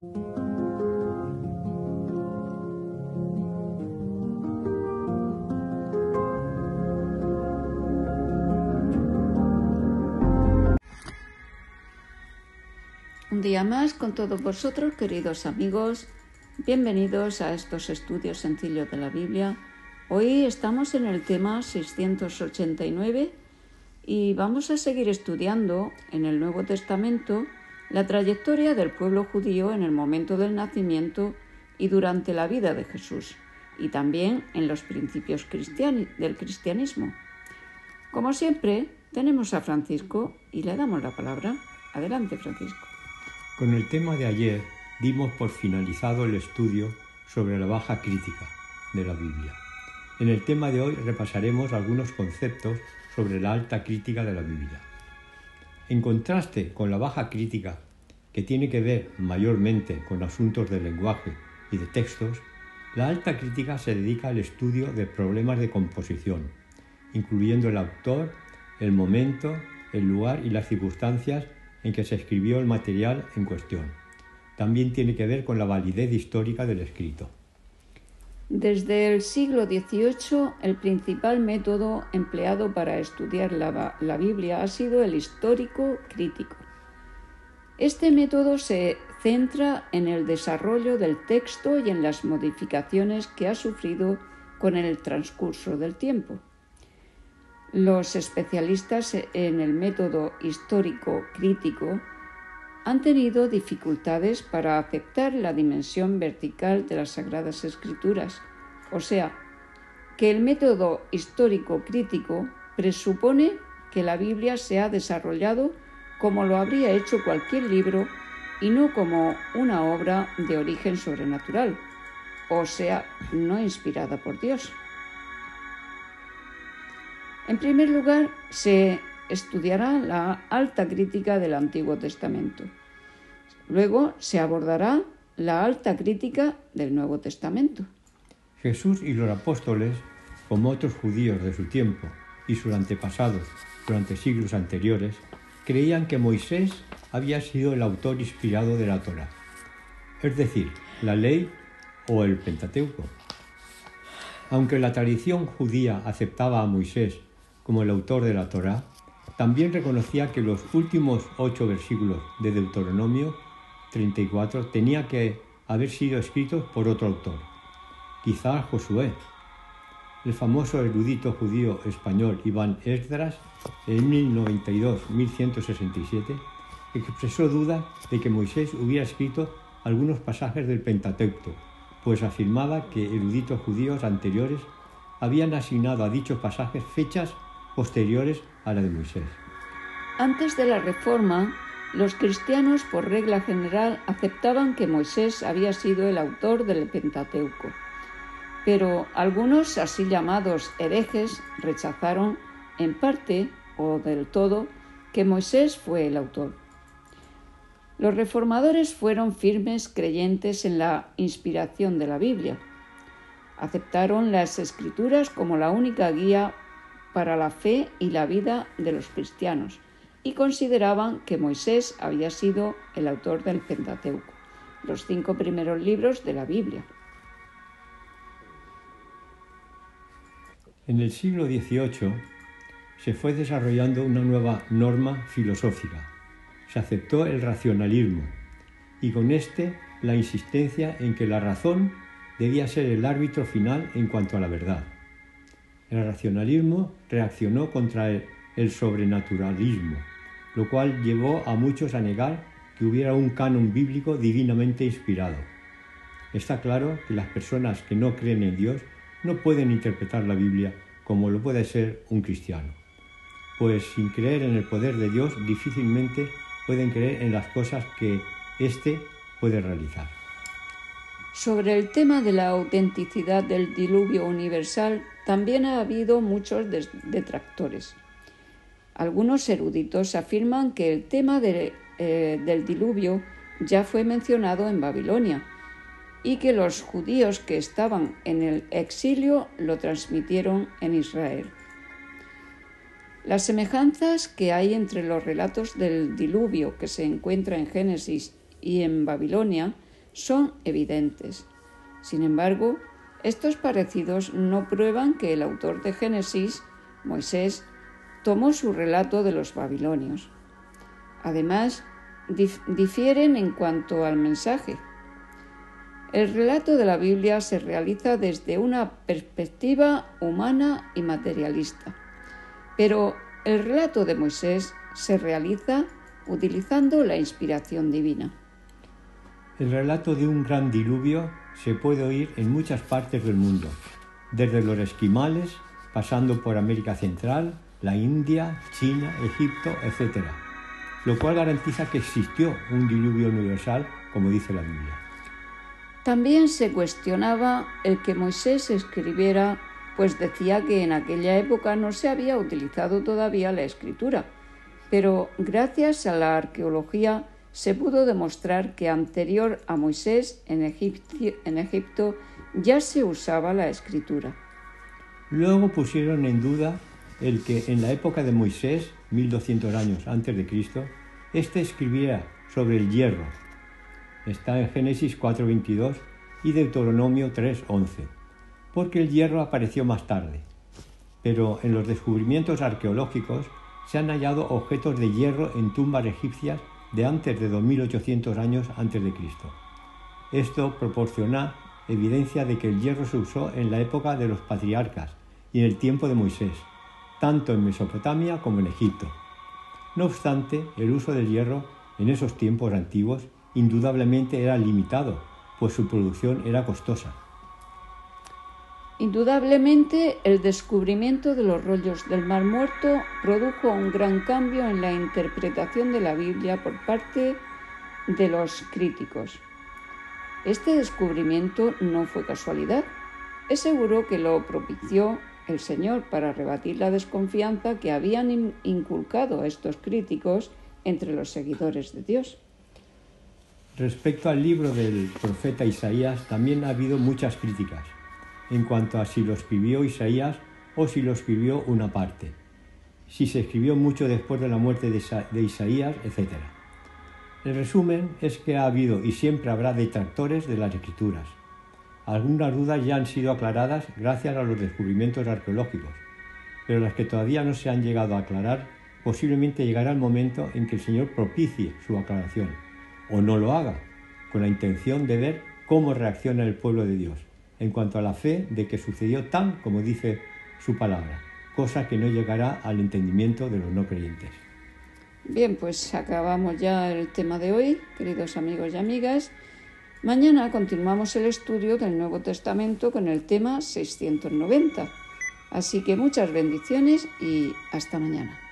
Un día más con todos vosotros, queridos amigos, bienvenidos a estos estudios sencillos de la Biblia. Hoy estamos en el tema 689 y vamos a seguir estudiando en el Nuevo Testamento la trayectoria del pueblo judío en el momento del nacimiento y durante la vida de Jesús, y también en los principios del cristianismo. Como siempre, tenemos a Francisco y le damos la palabra. Adelante, Francisco. Con el tema de ayer dimos por finalizado el estudio sobre la baja crítica de la Biblia. En el tema de hoy repasaremos algunos conceptos sobre la alta crítica de la Biblia. En contraste con la baja crítica, que tiene que ver mayormente con asuntos de lenguaje y de textos, la alta crítica se dedica al estudio de problemas de composición, incluyendo el autor, el momento, el lugar y las circunstancias en que se escribió el material en cuestión. También tiene que ver con la validez histórica del escrito. Desde el siglo XVIII, el principal método empleado para estudiar la Biblia ha sido el histórico crítico. Este método se centra en el desarrollo del texto y en las modificaciones que ha sufrido con el transcurso del tiempo. Los especialistas en el método histórico crítico han tenido dificultades para aceptar la dimensión vertical de las Sagradas Escrituras, o sea, que el método histórico crítico presupone que la Biblia se ha desarrollado como lo habría hecho cualquier libro y no como una obra de origen sobrenatural, o sea, no inspirada por Dios. En primer lugar, se estudiará la alta crítica del Antiguo Testamento. Luego se abordará la alta crítica del Nuevo Testamento. Jesús y los apóstoles, como otros judíos de su tiempo y sus antepasados durante siglos anteriores, creían que Moisés había sido el autor inspirado de la Torá, es decir, la ley o el Pentateuco. Aunque la tradición judía aceptaba a Moisés como el autor de la Torá, también reconocía que los últimos 8 versículos de Deuteronomio 34 tenían que haber sido escritos por otro autor, quizá Josué. El famoso erudito judío español Iván Esdras, en 1092-1167, expresó duda de que Moisés hubiera escrito algunos pasajes del Pentateuco, pues afirmaba que eruditos judíos anteriores habían asignado a dichos pasajes fechas posteriores a la de Moisés. Antes de la Reforma, los cristianos por regla general aceptaban que Moisés había sido el autor del Pentateuco, pero algunos así llamados herejes rechazaron en parte o del todo que Moisés fue el autor. Los reformadores fueron firmes creyentes en la inspiración de la Biblia. Aceptaron las Escrituras como la única guía para la fe y la vida de los cristianos y consideraban que Moisés había sido el autor del Pentateuco, los 5 primeros libros de la Biblia. En el siglo XVIII se fue desarrollando una nueva norma filosófica. Se aceptó el racionalismo y con este la insistencia en que la razón debía ser el árbitro final en cuanto a la verdad. El racionalismo reaccionó contra el sobrenaturalismo, lo cual llevó a muchos a negar que hubiera un canon bíblico divinamente inspirado. Está claro que las personas que no creen en Dios no pueden interpretar la Biblia como lo puede ser un cristiano, pues sin creer en el poder de Dios difícilmente pueden creer en las cosas que éste puede realizar. Sobre el tema de la autenticidad del diluvio universal también ha habido muchos detractores. Algunos eruditos afirman que el tema del diluvio ya fue mencionado en Babilonia y que los judíos que estaban en el exilio lo transmitieron en Israel. Las semejanzas que hay entre los relatos del diluvio que se encuentra en Génesis y en Babilonia son evidentes. Sin embargo, estos parecidos no prueban que el autor de Génesis, Moisés, tomó su relato de los babilonios. Además, difieren en cuanto al mensaje. El relato de la Biblia se realiza desde una perspectiva humana y materialista, pero el relato de Moisés se realiza utilizando la inspiración divina. El relato de un gran diluvio se puede oír en muchas partes del mundo, desde los esquimales, pasando por América Central, la India, China, Egipto, etc., lo cual garantiza que existió un diluvio universal, como dice la Biblia. También se cuestionaba el que Moisés escribiera, pues decía que en aquella época no se había utilizado todavía la escritura, pero gracias a la arqueología se pudo demostrar que anterior a Moisés en Egipto ya se usaba la escritura. Luego pusieron en duda el que en la época de Moisés, 1200 años antes de Cristo, éste escribiera sobre el hierro. Está en Génesis 4:22 y Deuteronomio 3:11, porque el hierro apareció más tarde. Pero en los descubrimientos arqueológicos se han hallado objetos de hierro en tumbas egipcias de antes de 2800 años antes de Cristo. Esto proporciona evidencia de que el hierro se usó en la época de los patriarcas y en el tiempo de Moisés, tanto en Mesopotamia como en Egipto. No obstante, el uso del hierro en esos tiempos antiguos indudablemente era limitado, pues su producción era costosa. Indudablemente, el descubrimiento de los rollos del Mar Muerto produjo un gran cambio en la interpretación de la Biblia por parte de los críticos. Este descubrimiento no fue casualidad. Es seguro que lo propició el Señor para rebatir la desconfianza que habían inculcado a estos críticos entre los seguidores de Dios. Respecto al libro del profeta Isaías, también ha habido muchas críticas en cuanto a si lo escribió Isaías o si lo escribió una parte, si se escribió mucho después de la muerte de Isaías, etc. El resumen es que ha habido y siempre habrá detractores de las Escrituras. Algunas dudas ya han sido aclaradas gracias a los descubrimientos arqueológicos, pero las que todavía no se han llegado a aclarar, posiblemente llegará el momento en que el Señor propicie su aclaración, o no lo haga, con la intención de ver cómo reacciona el pueblo de Dios en cuanto a la fe de que sucedió tal como dice su palabra, cosa que no llegará al entendimiento de los no creyentes. Bien, pues acabamos ya el tema de hoy, queridos amigos y amigas. Mañana continuamos el estudio del Nuevo Testamento con el tema 690. Así que muchas bendiciones y hasta mañana.